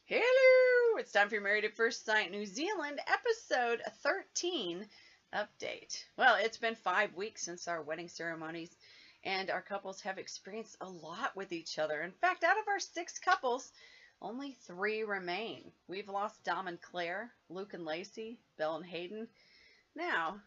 Hello! It's time for your Married at First Sight New Zealand episode 13 update. Well, it's been 5 weeks since our wedding ceremonies, and our couples have experienced a lot with each other. In fact, out of our 6 couples, only 3 remain. We've lost Dom and Claire, Luke and Lacey, Belle and Hayden. Now,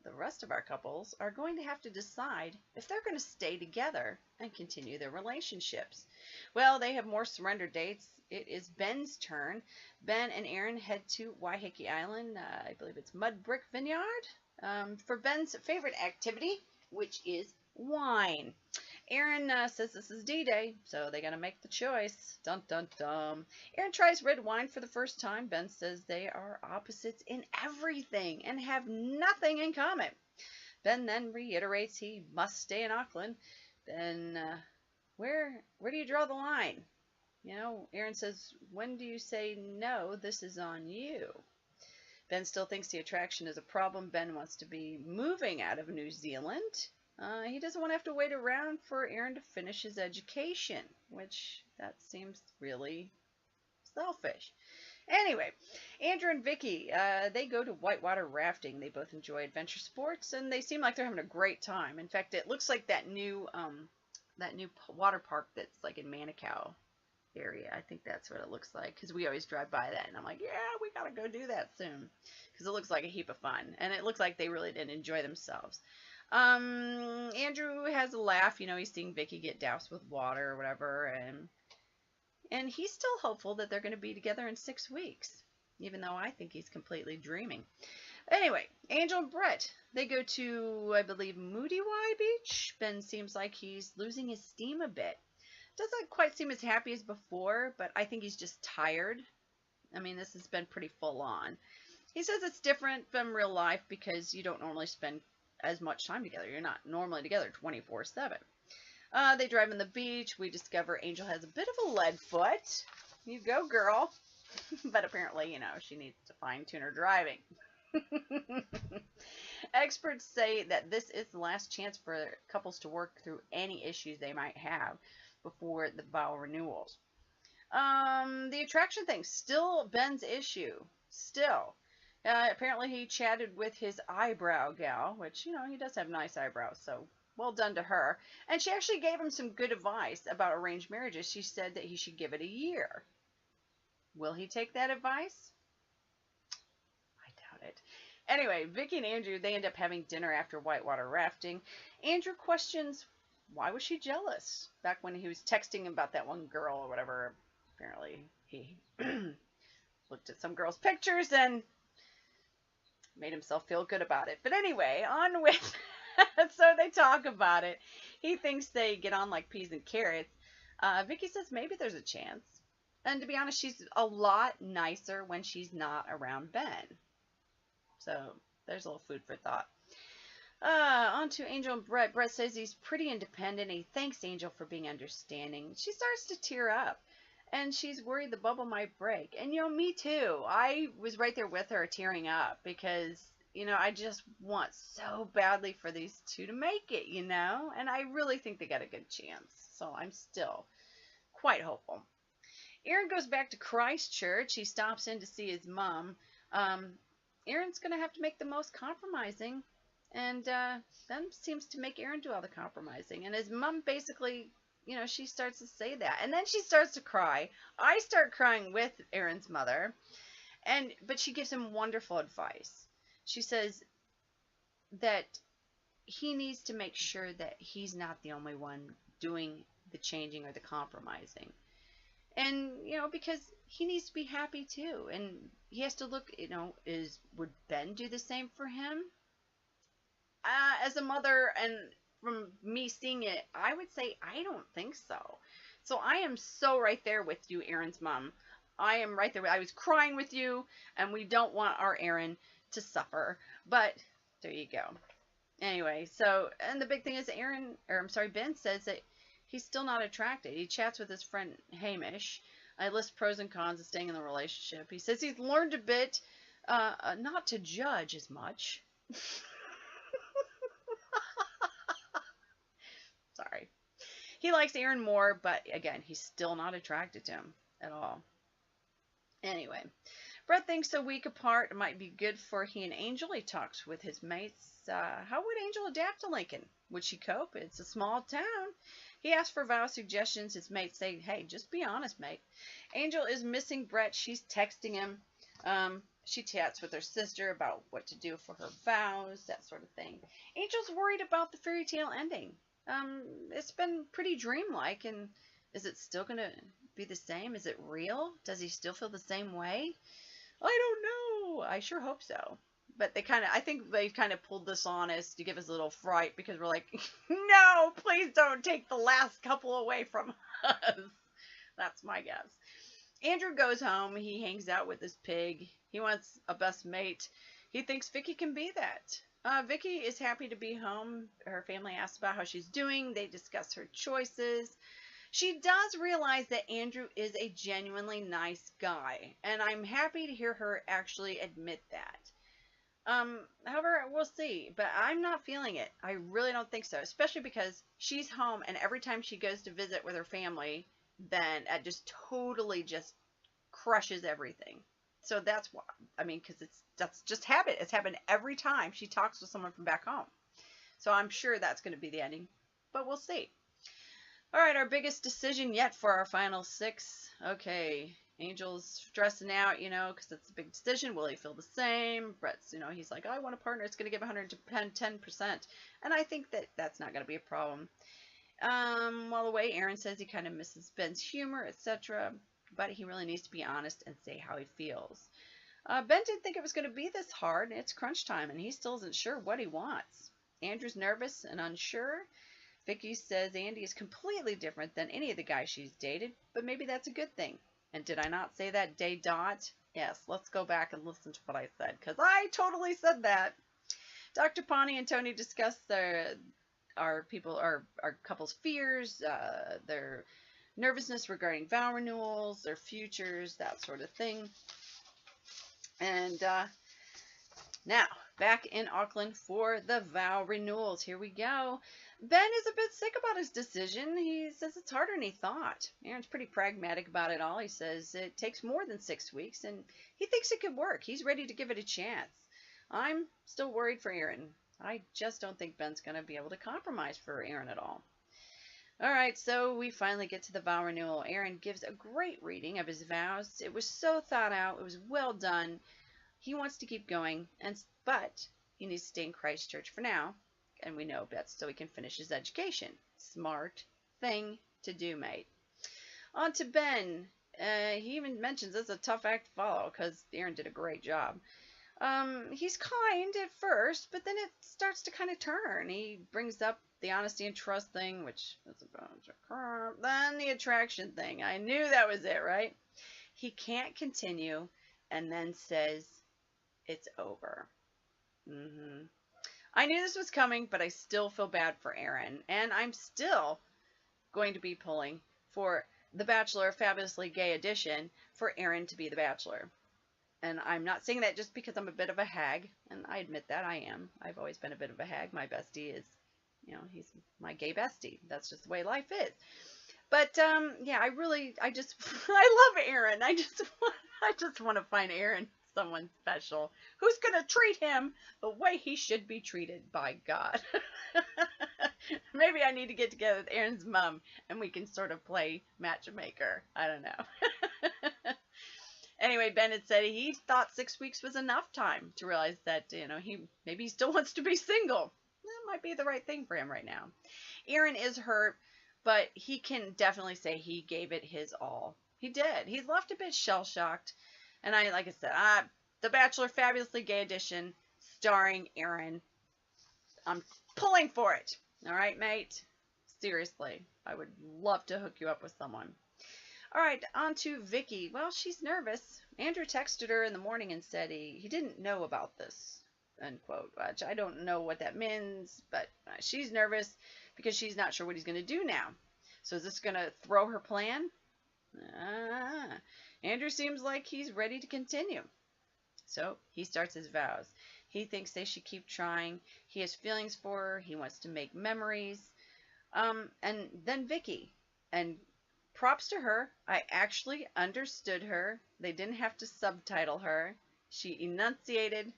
the rest of our couples are going to have to decide if they're going to stay together and continue their relationships. Well, they have more surrender dates. It is Ben's turn. Ben and Aaron head to Waiheke Island. I believe it's Mud Brick Vineyard for Ben's favorite activity, which is wine. Aaron says this is D-Day, so they got to make the choice. Dun, dun, dun. Aaron tries red wine for the first time. Ben says they are opposites in everything and have nothing in common. Ben then reiterates he must stay in Auckland. Then where do you draw the line? You know, Aaron says, when do you say no, this is on you? Ben still thinks the attraction is a problem. Ben wants to be moving out of New Zealand. He doesn't want to have to wait around for Aaron to finish his education, which that seems really selfish. Anyway, Andrew and Vicki, they go to whitewater rafting. They both enjoy adventure sports, and they seem like they're having a great time. In fact, it looks like that new water park that's like in Manukau area. I think that's what it looks like, because we always drive by that, and I'm like, yeah, we gotta go do that soon, because it looks like a heap of fun, and it looks like they really did enjoy themselves. Andrew has a laugh. You know, he's seeing Vicki get doused with water or whatever, and he's still hopeful that they're going to be together in 6 weeks, even though I think he's completely dreaming. Anyway, Angel and Brett, they go to, I believe, Moody-Wye Beach. Ben seems like he's losing his steam a bit. Doesn't quite seem as happy as before, but I think he's just tired. I mean, this has been pretty full on. He says it's different from real life because you don't normally spend as much time together. You're not normally together 24/7. They drive on the beach. We discover Angel has a bit of a lead foot. You go, girl. But apparently, you know, she needs to fine-tune her driving. Experts say that this is the last chance for couples to work through any issues they might have before the vow renewals. The attraction thing, still Ben's issue. Still. Apparently he chatted with his eyebrow gal, which, you know, he does have nice eyebrows, so well done to her. And she actually gave him some good advice about arranged marriages. She said that he should give it a year. Will he take that advice? I doubt it. Anyway, Vicki and Andrew, they end up having dinner after whitewater rafting. Andrew questions, why was she jealous? Back when he was texting about that one girl or whatever, apparently he looked at some girl's pictures and made himself feel good about it. But anyway, on with so they talk about it. He thinks they get on like peas and carrots. Vicki says maybe there's a chance. And to be honest, she's a lot nicer when she's not around Ben. So there's a little food for thought. On to Angel and Brett. Brett says he's pretty independent. He thanks Angel for being understanding. She starts to tear up. And she's worried the bubble might break. And, you know, me too. I was right there with her tearing up because, you know, I just want so badly for these two to make it, you know. And I really think they got a good chance. So I'm still quite hopeful. Aaron goes back to Christchurch. He stops in to see his mom. Aaron's going to have to make the most compromising. And Ben seems to make Aaron do all the compromising. And his mom basically, you know, she starts to say that. And then she starts to cry. I start crying with Aaron's mother. But she gives him wonderful advice. She says that he needs to make sure that he's not the only one doing the changing or the compromising. And, you know, because he needs to be happy too. And he has to look, you know, would Ben do the same for him? As a mother, and from me seeing it, I would say I don't think so. So I am so right there with you, Aaron's mom. I am right there. I was crying with you, and we don't want our Aaron to suffer. But there you go. Anyway, so, and the big thing is Ben says that he's still not attracted. He chats with his friend Hamish. I list pros and cons of staying in the relationship. He says he's learned a bit not to judge as much. Sorry. He likes Aaron more, but again, he's still not attracted to him at all. Anyway, Brett thinks a week apart might be good for he and Angel. He talks with his mates. How would Angel adapt to Lincoln? Would she cope? It's a small town. He asks for vow suggestions. His mates say, hey, just be honest, mate. Angel is missing Brett. She's texting him. She chats with her sister about what to do for her vows, that sort of thing. Angel's worried about the fairy tale ending. It's been pretty dreamlike, and is it still going to be the same? Is it real? Does he still feel the same way? I don't know. I sure hope so. But I think they kind of pulled this on us to give us a little fright, because we're like, no, please don't take the last couple away from us. That's my guess. Andrew goes home. He hangs out with his pig. He wants a best mate. He thinks Vicki can be that. Vicki is happy to be home. Her family asks about how she's doing. They discuss her choices. She does realize that Andrew is a genuinely nice guy, and I'm happy to hear her actually admit that. However, we'll see, but I'm not feeling it. I really don't think so, especially because she's home, and every time she goes to visit with her family, then it just totally just crushes everything. So that's why, I mean, because that's just habit. It's happened every time she talks with someone from back home. So I'm sure that's going to be the ending, but we'll see. All right, our biggest decision yet for our final 6. Okay, Angel's stressing out, because it's a big decision. Will he feel the same? Brett's, he's like, I want a partner. It's going to give 110%. And I think that that's not going to be a problem. While away, Aaron says he kind of misses Ben's humor, etc. But he really needs to be honest and say how he feels. Ben didn't think it was going to be this hard, and it's crunch time, and he still isn't sure what he wants. Andrew's nervous and unsure. Vicki says Andy is completely different than any of the guys she's dated, but maybe that's a good thing. And did I not say that day dot? Yes, let's go back and listen to what I said, because I totally said that. Dr. Pawnee and Tony discuss our couple's fears, their nervousness regarding vow renewals, their futures, that sort of thing. And now, back in Auckland for the vow renewals. Here we go. Ben is a bit sick about his decision. He says it's harder than he thought. Aaron's pretty pragmatic about it all. He says it takes more than 6 weeks, and he thinks it could work. He's ready to give it a chance. I'm still worried for Aaron. I just don't think Ben's going to be able to compromise for Aaron at all. All right, so we finally get to the vow renewal. Aaron gives a great reading of his vows. It was so thought out. It was well done. He wants to keep going, but he needs to stay in Christchurch for now. And we know that's so he can finish his education. Smart thing to do, mate. On to Ben. He even mentions it's a tough act to follow because Aaron did a great job. He's kind at first, but then it starts to kind of turn. He brings up the honesty and trust thing, which is a bunch of crap. Then the attraction thing. I knew that was it, right? He can't continue, and then says it's over. I knew this was coming, but I still feel bad for Aaron, and I'm still going to be pulling for The Bachelor Fabulously Gay Edition for Aaron to be the Bachelor. And I'm not saying that just because I'm a bit of a hag, and I admit that I am. I've always been a bit of a hag. My bestie is, he's my gay bestie. That's just the way life is. But yeah, I love Aaron. I just want to find Aaron someone special who's going to treat him the way he should be treated by God. Maybe I need to get together with Aaron's mom and we can sort of play matchmaker. I don't know. Anyway, Bennett said he thought 6 weeks was enough time to realize that, he still wants to be single. That might be the right thing for him right now. Aaron is hurt, but he can definitely say he gave it his all. He did. He's left a bit shell-shocked. And like I said, The Bachelor Fabulously Gay Edition, starring Aaron. I'm pulling for it. All right, mate? Seriously, I would love to hook you up with someone. All right, on to Vicki. Well, she's nervous. Andrew texted her in the morning and said he didn't know about this, unquote, which I don't know what that means, but she's nervous because she's not sure what he's going to do now. So is this going to throw her plan? Andrew seems like he's ready to continue. So he starts his vows. He thinks they should keep trying. He has feelings for her. He wants to make memories. And then Vicki. And props to her. I actually understood her. They didn't have to subtitle her. She enunciated.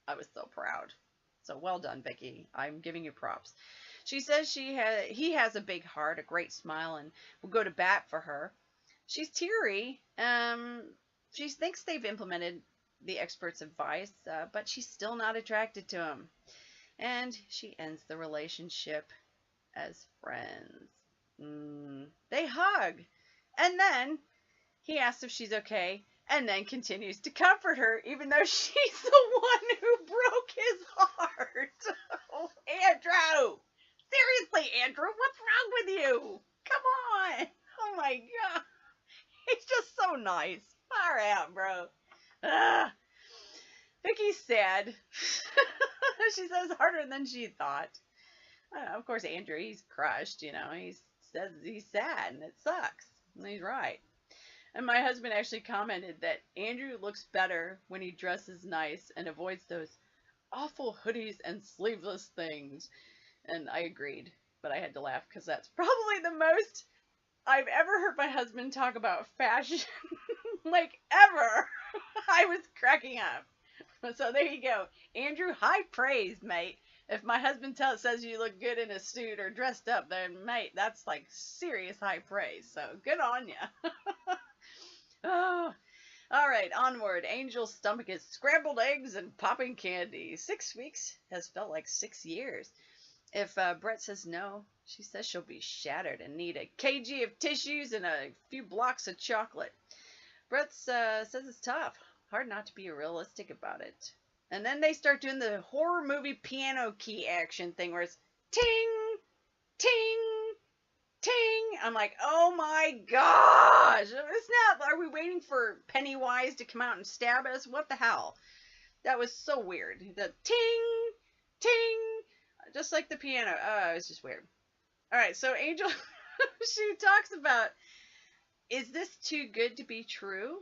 I was so proud. So well done, Vicki. I'm giving you props. She says he has a big heart, a great smile, and will go to bat for her. She's teary. She thinks they've implemented the expert's advice, but she's still not attracted to him. And she ends the relationship as friends. They hug. And then he asks if she's okay, and then continues to comfort her, even though she's the one who broke his heart. Oh, Andrew! Seriously, Andrew, what's wrong with you? Come on! Oh my god. He's just so nice. Far out, bro. Ugh. Vicky's sad. She says harder than she thought. Of course, Andrew, he's crushed, you know. He says he's sad and it sucks. And he's right. And my husband actually commented that Andrew looks better when he dresses nice and avoids those awful hoodies and sleeveless things. And I agreed, but I had to laugh because that's probably the most I've ever heard my husband talk about fashion, like ever. I was cracking up. So there you go. Andrew, high praise, mate. If my husband says you look good in a suit or dressed up, then, mate, that's like serious high praise. So good on ya. Oh, all right, onward. Angel's stomach is scrambled eggs and popping candy. 6 weeks has felt like 6 years. If Brett says no, she says she'll be shattered and need a kg of tissues and a few blocks of chocolate. Brett says it's tough. Hard not to be realistic about it. And then they start doing the horror movie piano key action thing where it's ting, ting, ting. I'm like, oh my gosh. It's not, are we waiting for Pennywise to come out and stab us? What the hell? That was so weird. The ting, ting, just like the piano. Oh, it was just weird. All right, so Angel, she talks about, is this too good to be true?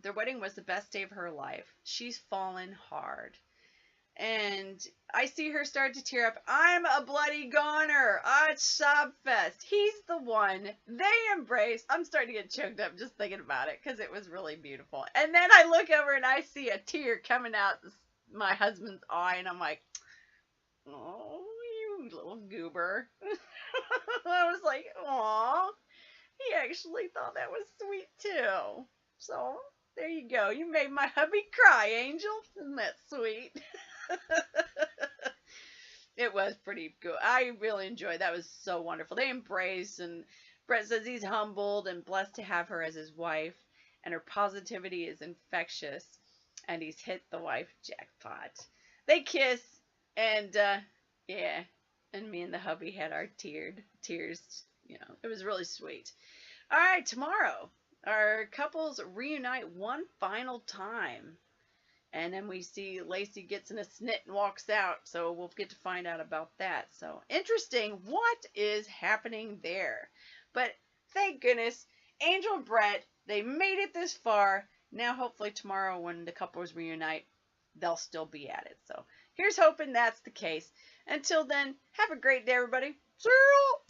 Their wedding was the best day of her life. She's fallen hard. And I see her start to tear up. I'm a bloody goner. It's sob fest. He's the one. They embrace. I'm starting to get choked up just thinking about it because it was really beautiful. And then I look over and I see a tear coming out my husband's eye, and I'm like, oh, you little goober. I was like, aw. He actually thought that was sweet too. So, there you go. You made my hubby cry, Angel. Isn't that sweet? It was pretty good. I really enjoyed it. That was so wonderful. They embrace, and Brett says he's humbled and blessed to have her as his wife, and her positivity is infectious, and he's hit the wife jackpot. They kiss, and, yeah, and me and the hubby had our tears, you know. It was really sweet. All right, tomorrow, our couples reunite one final time. And then we see Lacey gets in a snit and walks out. So we'll get to find out about that. So interesting. What is happening there? But thank goodness, Angel and Brett, they made it this far. Now hopefully tomorrow when the couples reunite, they'll still be at it. So here's hoping that's the case. Until then, have a great day, everybody. See you.